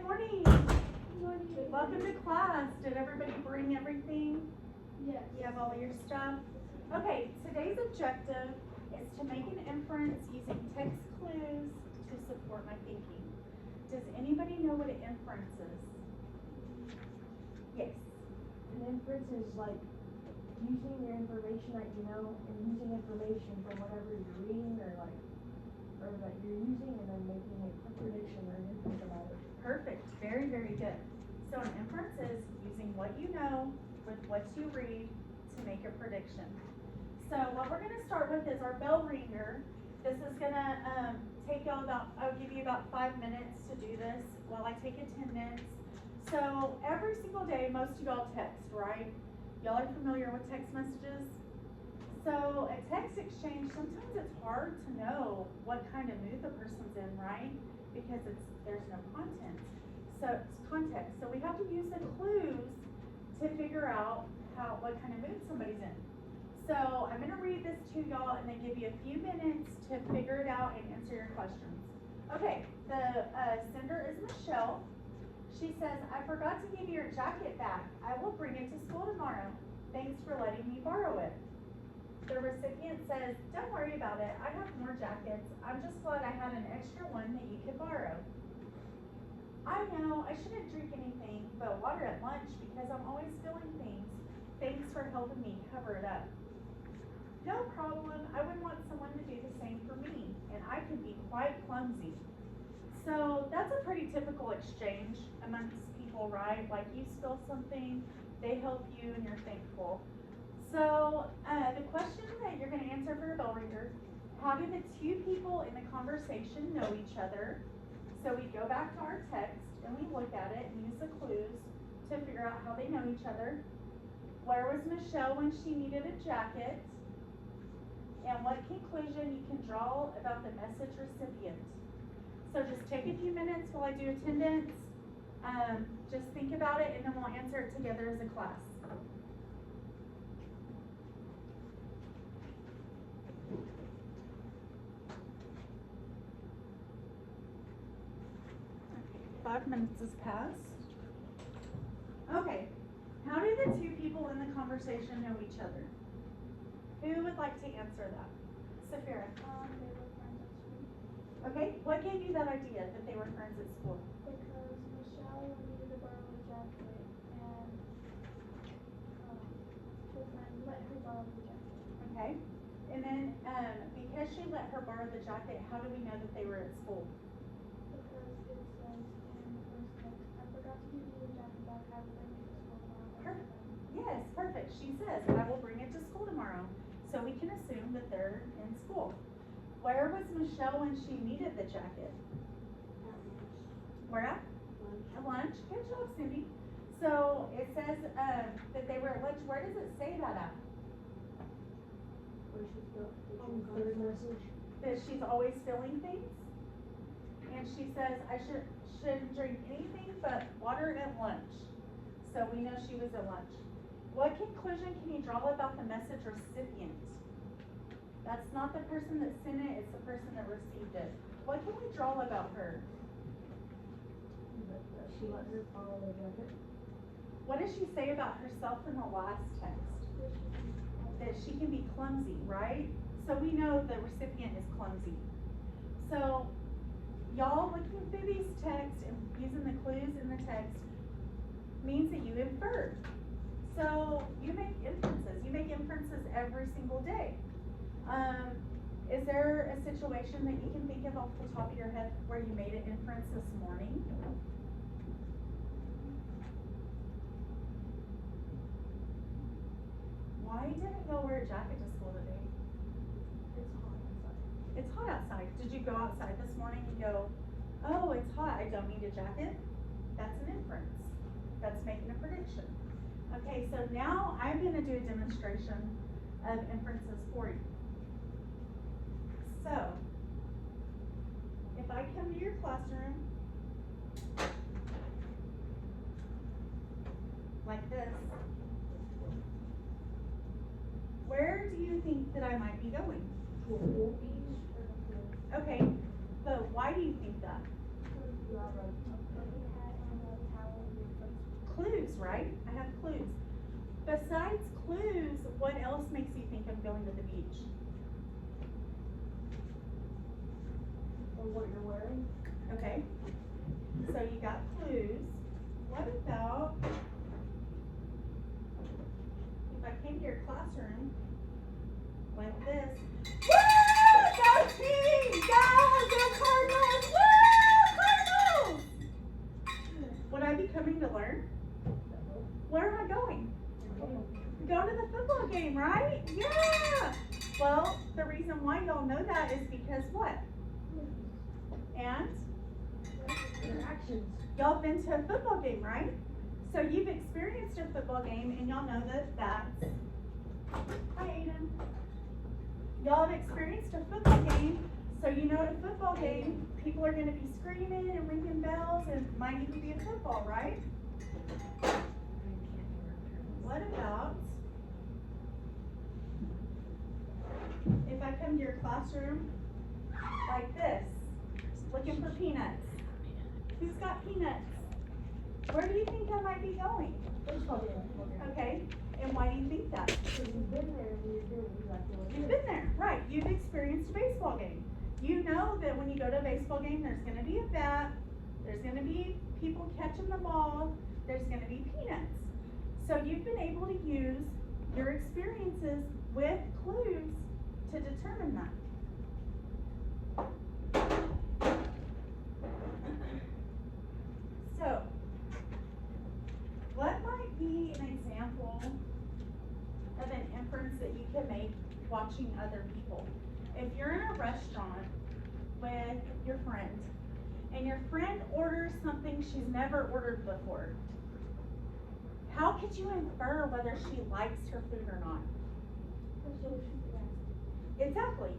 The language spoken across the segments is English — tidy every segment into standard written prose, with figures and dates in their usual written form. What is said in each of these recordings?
morning. Morning. Welcome to class. Did everybody bring everything? Yes. You have all your stuff? Okay, today's objective is to make an inference using text clues to support my thinking. Does anybody know what an inference is? Yes. An inference is like using your information that you know and using information from whatever you're reading or that you're using and then making a prediction or an inference about it. Perfect. Very, very good. So an inference is using what you know with what you read to make a prediction. So what we're going to start with is our bell ringer. This is going to take y'all I'll give you about 5 minutes to do this while I take attendance. So every single day, most of y'all text, right? Y'all are familiar with text messages? So a text exchange, sometimes it's hard to know what kind of mood the person's in, right? Because there's no content. So it's context. So we have to use the clues to figure out what kind of mood somebody's in. So I'm going to read this to y'all and then give you a few minutes to figure it out and answer your questions. Okay, the sender is Michelle. She says, I forgot to give your jacket back. I will bring it to school tomorrow. Thanks for letting me borrow it. The recipient says, don't worry about it. I have more jackets. I'm just glad I had an extra one that you could borrow. I know I shouldn't drink anything but water at lunch because I'm always spilling things. Thanks for helping me cover it up. No problem. I would want someone to do the same for me, and I can be quite clumsy. So that's a pretty typical exchange amongst people, right? Like you spill something, they help you, and you're thankful. So the question that you're going to answer for a bell ringer, how do the two people in the conversation know each other? So we go back to our text and we look at it and use the clues to figure out how they know each other. Where was Michelle when she needed a jacket? And what conclusion you can draw about the message recipient? So just take a few minutes while I do attendance. Just think about it and then we'll answer it together as a class. Okay, 5 minutes has passed. Okay, how do the two people in the conversation know each other? Who would like to answer that? Safira. They were friends at school. Okay, what gave you that idea that they were friends at school? Because Michelle needed to borrow a jacket and her friend let her borrow the jacket. Okay, and then because she let her borrow the jacket, how do we know that they were at school? Because it says in the first text, I forgot to give you your jacket back. I will bring it to school tomorrow. Perfect. Yes, perfect. She says, I will bring it to school tomorrow. So we can assume that they're in school. Where was Michelle when she needed the jacket? Where at? At lunch. Good job, Cindy. So it says that they were at lunch. Where does it say that at? Where she's built the third message. That she's always filling things? And she says, I shouldn't drink anything but water at lunch. So we know she was at lunch. What conclusion can you draw about the message recipient? That's not the person that sent it, it's the person that received it. What can we draw about her? That she let her borrow the jacket. What does she say about herself in the last text? That she can be clumsy, right? So we know the recipient is clumsy. So y'all looking through these texts and using the clues in the text means that you infer. So you make inferences. You make inferences every single day. Is there a situation that you can think of off the top of your head where you made an inference this morning? Why didn't y'all wear a jacket to school today? It's hot outside. It's hot outside. Did you go outside this morning and go, oh, it's hot, I don't need a jacket? That's an inference. That's making a prediction. Okay, so now I'm going to do a demonstration of inferences for you. So, if I come to your classroom like this, where do you think that I might be going? Okay, but why do you think that? You have a what you're wearing. Okay, so you got clues. What about if I came to your classroom like this? Woo! Go team! Go Cardinals! Woo! Cardinals! Would I be coming to learn? Where am I going? Go to the football game, right? Yeah! Well, the reason why y'all know that is because what? And? Interactions. Y'all been to a football game, right? So you've experienced a football game and y'all know that that's, hi Aiden. Y'all have experienced a football game, so you know at a football game, people are gonna be screaming and ringing bells and it might even be a football, right? What about if I come to your classroom like this, looking for peanuts? Who's got peanuts? Where do you think I might be going? Baseball game. Okay, and why do you think that? Because you've been there and you're doing exactly what You've been there, right? You've experienced a baseball game. You know that when you go to a baseball game, there's gonna be a bat, there's gonna be people catching the ball, there's gonna be peanuts. So you've been able to use your experiences with clues to determine that. So, what might be an example of an inference that you can make watching other people? If you're in a restaurant with your friend, and your friend orders something she's never ordered before, how could you infer whether she likes her food or not? Exactly.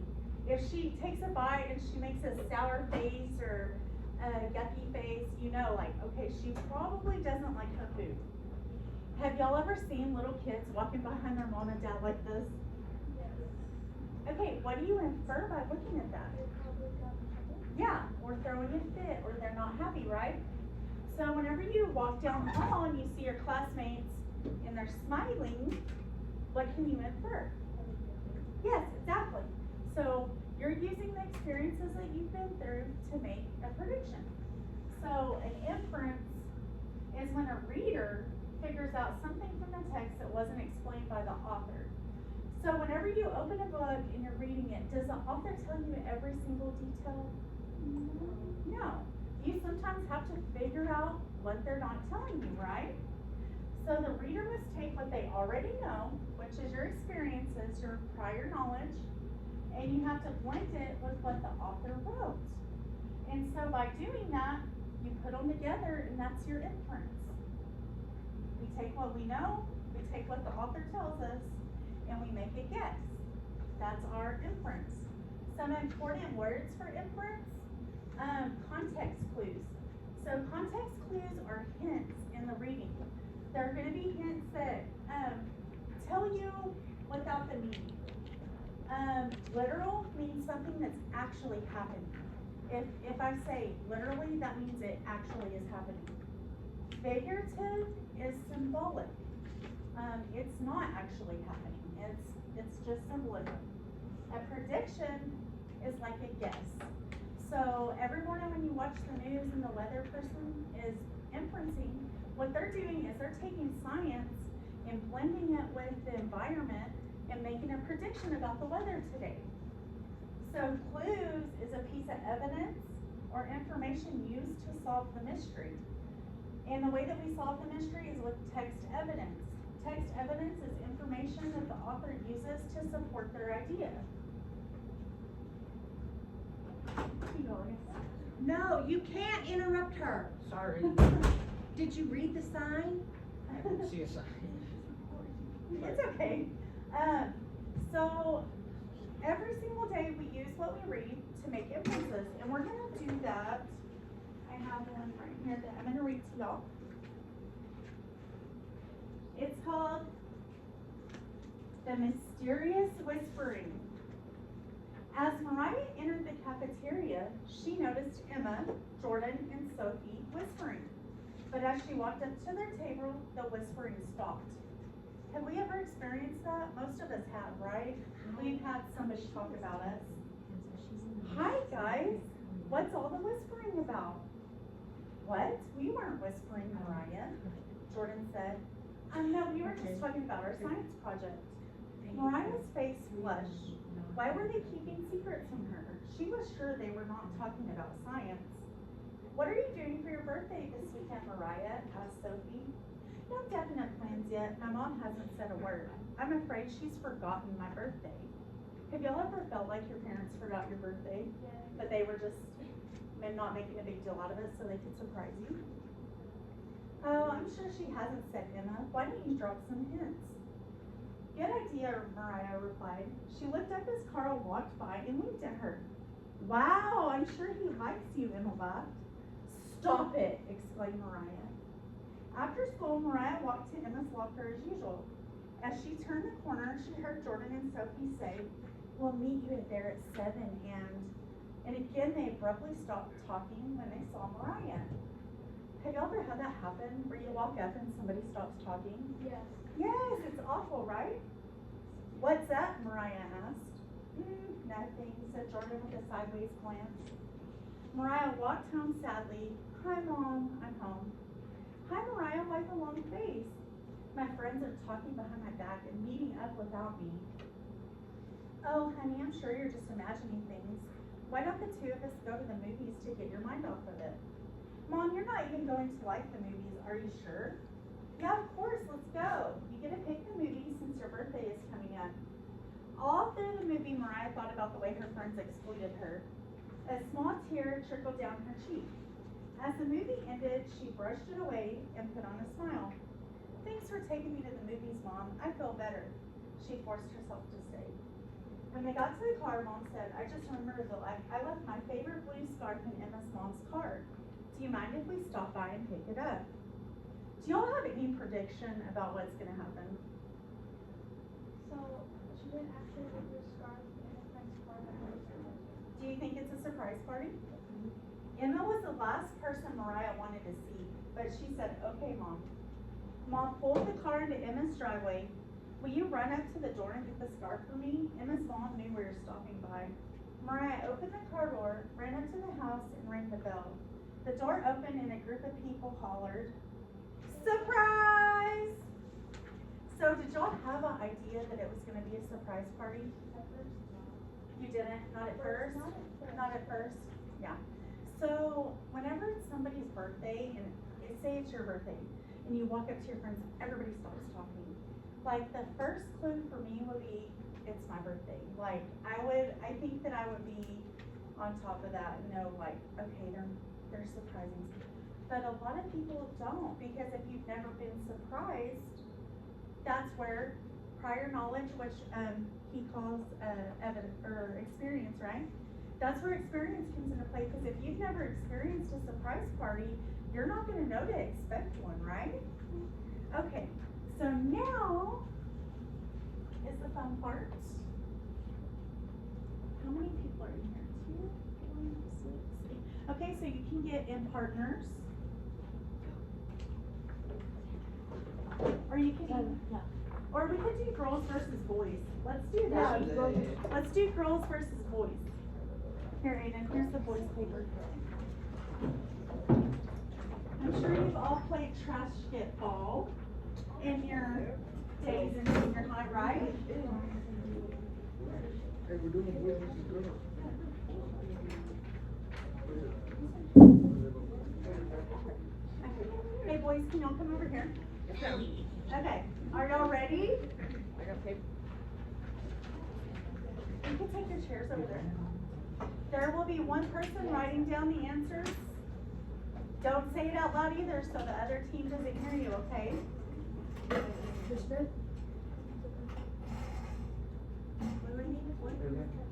If she takes a bite and she makes a sour face or a yucky face, you know, like, okay, she probably doesn't like her food. Have y'all ever seen little kids walking behind their mom and dad like this? Okay, what do you infer by looking at that? Yeah, or throwing a fit, or they're not happy, right? So whenever you walk down the hall and you see your classmates and they're smiling, what can you infer? Yes, exactly. So you're using the experiences that you've been through to make a prediction. So an inference is when a reader figures out something from the text that wasn't explained by the author. So whenever you open a book and you're reading it, does the author tell you every single detail? No. You sometimes have to figure out what they're not telling you, right? So the reader must take what they already know, which is your experiences, your prior knowledge, and you have to blend it with what the author wrote. And so by doing that, you put them together and that's your inference. We take what we know, we take what the author tells us, and we make a guess. That's our inference. Some important words for inference, context clues. So context clues are hints in the reading. They're going to be hints that tell you without the meaning. Literal means something that's actually happening. If I say literally, that means it actually is happening. Figurative is symbolic. It's not actually happening. It's just symbolism. A prediction is like a guess. So every morning when you watch the news and the weather person is inferencing, what they're doing is they're taking science and blending it with the environment and making a prediction about the weather today. So clues is a piece of evidence or information used to solve the mystery. And the way that we solve the mystery is with text evidence. Text evidence is information that the author uses to support their idea. Keep going. No, you can't interrupt her. Sorry, Did you read the sign? I didn't see a sign. It's okay. So every single day we use what we read to make inferences, and we're gonna do that. I have one right here that I'm gonna read to y'all. It's called The Mysterious Whispering. As Mariah entered the cafeteria, she noticed Emma, Jordan, and Sophie whispering. But as she walked up to their table, the whispering stopped. Have we ever experienced that? Most of us have, right? We've had somebody talk about us. Hi guys, what's Jordan said, no, we were just talking about our science project. Mariah's face flushed. Why were they keeping secrets from her? She was sure they were not talking about science. What are you doing for your birthday this weekend, Mariah? Asked Sophie. No definite plans yet. My mom hasn't said a word. I'm afraid she's forgotten my birthday. Have y'all ever felt like your parents forgot your birthday? Yeah. But they were just not making a big deal out of it so they could surprise you? Oh, I'm sure she hasn't, said Emma. Why don't you drop some hints? Good idea, Mariah replied. She looked up as Carl walked by and winked at her. Wow, I'm sure he likes you, Emma laughed. Stop it, exclaimed Mariah. After school, Mariah walked to Emma's locker as usual. As she turned the corner, she heard Jordan and Sophie say, we'll meet you there at 7 and again they abruptly stopped talking when they saw Mariah. Have y'all ever had that happen where you walk up and somebody stops talking? Yes. Yes, it's awful, right? What's that? Mariah asked. Nothing, said Jordan with a sideways glance. Mariah walked home sadly. Hi, Mom, I'm home. Hi, Mariah, why the long face? My friends are talking behind my back and meeting up without me. Oh, honey, I'm sure you're just imagining things. Why don't the two of us go to the movies to get your mind off of it? Mom, you're not even going to like the movies, are you sure? Yeah, of course, let's go. You get to pick the movie since your birthday is coming up. All through the movie, Mariah thought about the way her friends excluded her. A small tear trickled down her cheek. As the movie ended, she brushed it away and put on a smile. Thanks for taking me to the movies, Mom. I feel better. She forced herself to stay. When they got to the car, Mom said, I just remembered that I left my favorite blue scarf in Emma's mom's car. Do you mind if we stop by and pick it up? Do y'all have any prediction about what's going to happen? So she didn't actually put your scarf in a friend's car that was Do you think it's a surprise party? Emma was the last person Mariah wanted to see, but she said, okay, Mom. Mom pulled the car into Emma's driveway. Will you run up to the door and get the scarf for me? Emma's mom knew we were stopping by. Mariah opened the car door, ran up to the house, and rang the bell. The door opened and a group of people hollered, surprise! So did y'all have an idea that it was going to be a surprise party? at first. You didn't? Not at first? Not at first. Not at first? Yeah. So whenever it's somebody's birthday, and say it's your birthday, and you walk up to your friends, everybody stops talking. Like the first clue for me would be, it's my birthday. Like I think that I would be on top of that and know like, okay, they're surprising. But a lot of people don't, because if you've never been surprised, that's where prior knowledge, which he calls evidence or experience, right? That's where experience comes into play, because if you've never experienced a surprise party, you're not going to know to expect one, right? Okay, so now is the fun part. How many people are in here? 2, 4, 6, 8. Okay, so you can get in partners. Or you can, or we could do girls versus boys. Let's do that. Let's do girls versus boys. Here, Aiden, here's the boys' paper. I'm sure you've all played trash skip ball in your days in junior high, right? Hey, we're doing boys versus girls. Hey boys, can y'all come over here? Okay, are y'all ready? I got paper. You can take your chairs over there. There will be one person writing down the answers. Don't say it out loud either, so the other team doesn't hear you, okay? Mr. Smith? What do we need? What?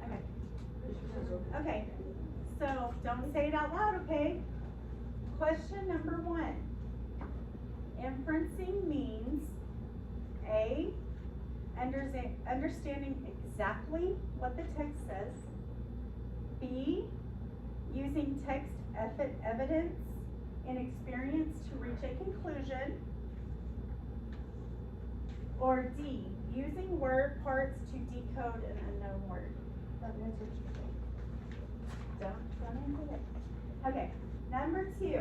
Okay. Okay, so don't say it out loud, okay? Question number 1. Inferencing means A, understanding exactly what the text says. B, using text evidence and experience to reach a conclusion. Or D, using word parts to decode an unknown word. Don't answer it. Okay, number 2.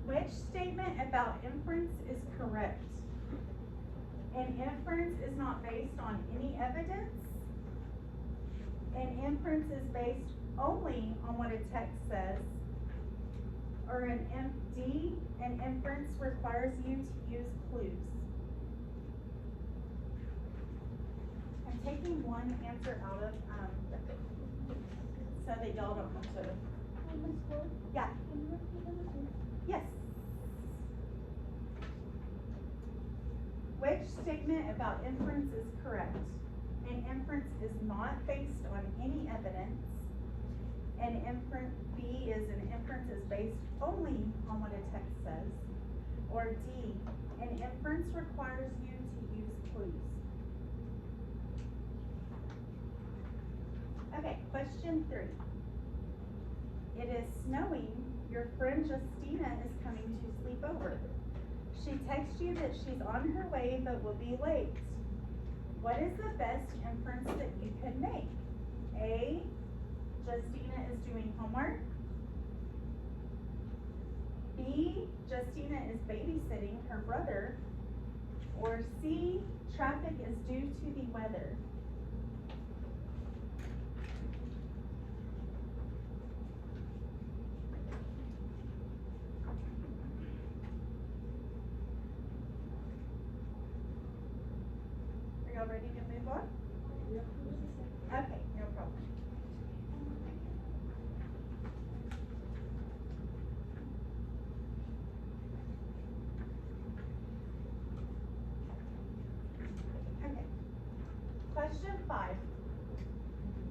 Which statement about inference is correct? An inference is not based on any evidence. An inference is based only on what a text says. Or an inference requires you to use clues. I'm taking one answer out of, so that y'all don't have to, Ms. Ford, yeah, can you repeat number 2? yes. Which statement about inference is correct? An inference is not based on any evidence. B is an inference is based only on what a text says. Or D, an inference requires you to use clues. Okay, question 3. It is snowing. Your friend Justina is coming to sleep over. She texts you that she's on her way but will be late. What is the best inference that you can make? A, Justina is doing homework. B, Justina is babysitting her brother. Or C, traffic is due to the weather. Are y'all ready to move on? Okay, no problem. Okay. Question 5.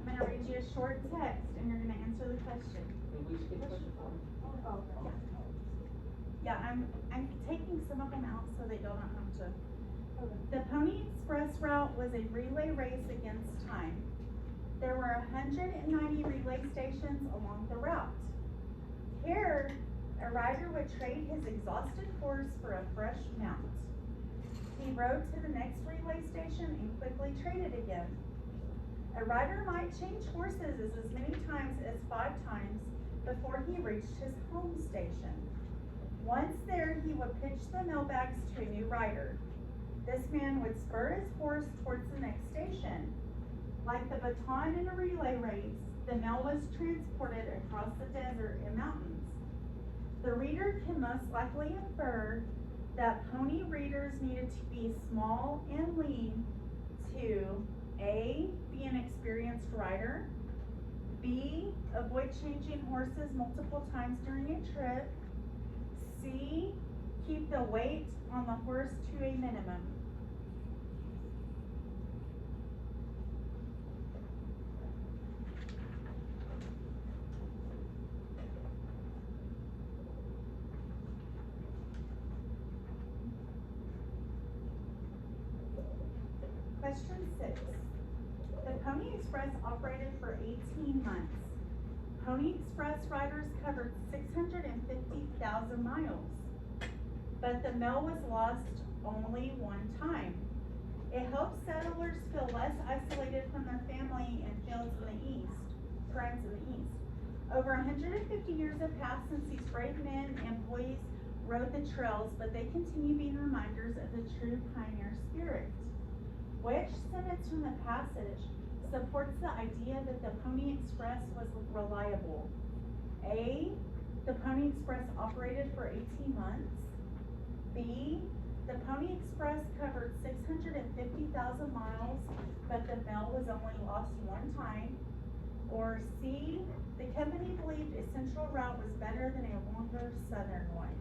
I'm gonna read you a short text and you're gonna answer the question. Did we skip question 4? Oh, Yeah, I'm taking some of them out so that y'all don't have to. okay. The Pony Express route was a relay race against time. There were 190 relay stations along the route. Here, a rider would trade his exhausted horse for a fresh mount. He rode to the next relay station and quickly traded again. A rider might change horses as many times as 5 times before he reached his home station. Once there, he would pitch the mailbags to a new rider. This man would spur his horse towards the next station. Like the baton in a relay race, the mail was transported across the desert and mountains. The reader can most likely infer that pony readers needed to be small and lean to A, be an experienced rider, B, avoid changing horses multiple times during a trip, C, keep the weight on the horse to a minimum. Question 6. The Pony Express operated for 18 months. Pony Express riders covered 650,000 miles, but the mail was lost only one time. It helped settlers feel less isolated from their family and friends in the east. Over 150 years have passed since these brave men and boys rode the trails, but they continue being reminders of the true pioneer spirit. Which sentence from the passage supports the idea that the Pony Express was reliable? A, the Pony Express operated for 18 months. B, the Pony Express covered 650,000 miles, but the mail was only lost one time. Or C, the company believed a central route was better than a longer southern one.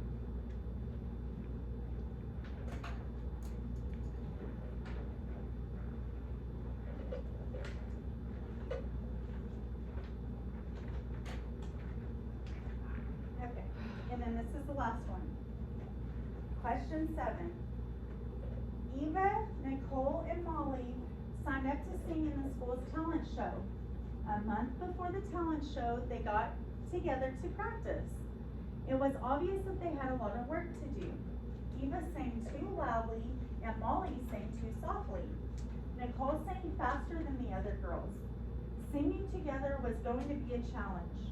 Okay, and then this is the last one. Question 7. Eva, Nicole, and Molly signed up to sing in the school's talent show. A month before the talent show, they got together to practice. It was obvious that they had a lot of work to do. Eva sang too loudly and Molly sang too softly. Nicole sang faster than the other girls. Singing together was going to be a challenge.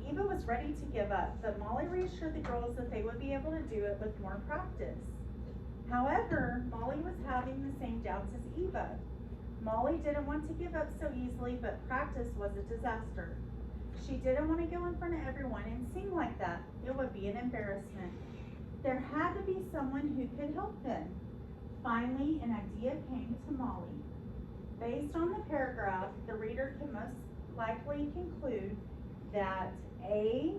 Eva was ready to give up, but Molly reassured the girls that they would be able to do it with more practice. However, Molly was having the same doubts as Eva. Molly didn't want to give up so easily, but practice was a disaster. She didn't want to go in front of everyone and sing like that. It would be an embarrassment. There had to be someone who could help them. Finally, an idea came to Molly. Based on the paragraph, the reader can most likely conclude that A,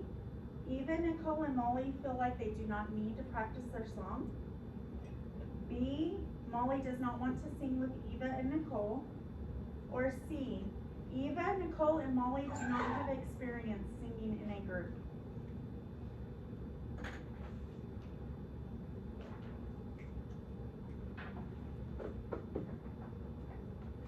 Eva, Nicole, and Molly feel like they do not need to practice their song. B, Molly does not want to sing with Eva and Nicole. Or C, Eva, Nicole, and Molly do not have experience singing in a group.